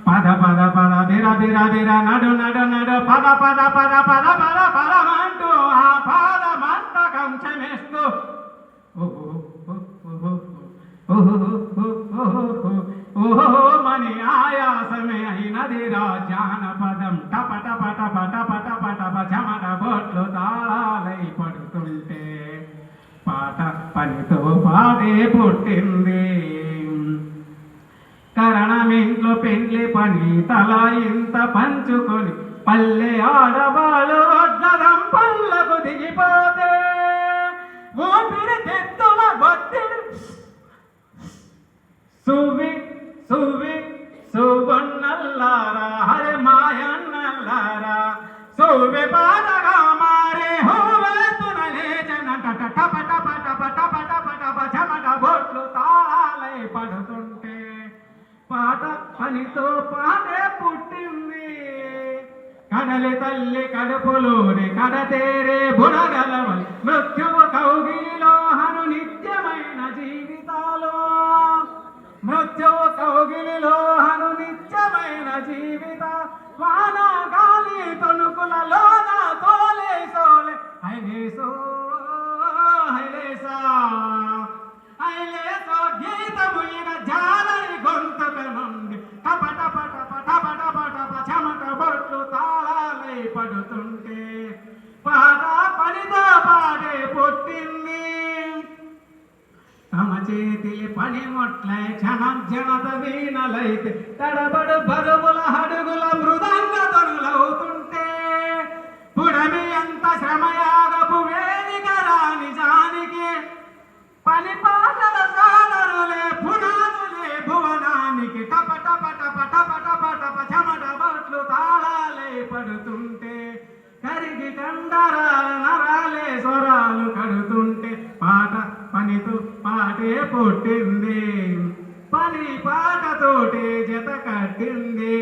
పద పద పద బిర బిర బిర నడు నడు నడు పద పద పద పద పద పదమంటూ ఆ పాద మస్తకం క్షమిస్తూ మని ఆయాసమే అయినదిరా జానపదం టప టప టప టప టప టప చెమట బొట్లు తాళాలై పడుతుంటే పాట పనితో పాటే పుట్టింది. కరణమింట్లో పెండ్లి పని తల ఇంత పంచుకొని పల్లె ఆడవాళ్ళు వడ్లరం పళ్ళకు దిగిపోతే ఊపిరి తెత్తుల ఒత్తిడి సువి సువి సుగొన్నల్లారా హరి మాయన్నల్లారా సువి పాటగా మారే హోవెత్తున లేచన టప టప టప టప టప టప చెమట బొట్లు తాళాలై పడుతుంటే పాట పనితో పాటే పుట్టింది. కడలి తల్లి కడుపులోని కడతేరే బుడగలవల్ మృత్యువు కౌగిలిలో హను నిత్యమైన జీవితాలు మృత్యువు కౌగిలిలో హను నిత్యమైన జీవిత వాన గాలి తొణుకులలోన తోలే సోలే హైలేసో హైలేసా హైలేసో గీతము ఇక జాలని గొంతుక నుండి టప టప టప టప టప టప చెమట బొట్లు తాళాలై పడుతుంటే పాట పనితో పాటే పుట్టింది. తమ చేతిలి పనిముట్లై క్షణం జనత వీణలైతే తడబడు బరువుల హడుగుల మృదంగ తనులవుతుంటే పుడమి ఎంత శ్రమయాగపు వేదికరా నిజానికి పని పాటల సాలరులే పునాదులే భువనానికి టప టప టప టప టప టప చెమట బొట్లు తాళాలై పడుతుంటే కరిగి కండరాల నరాలే స్వరాలు కడుతుంటే పాట పనితో పాటే పుట్టింది. పని పాటతోటే జత కట్టింది.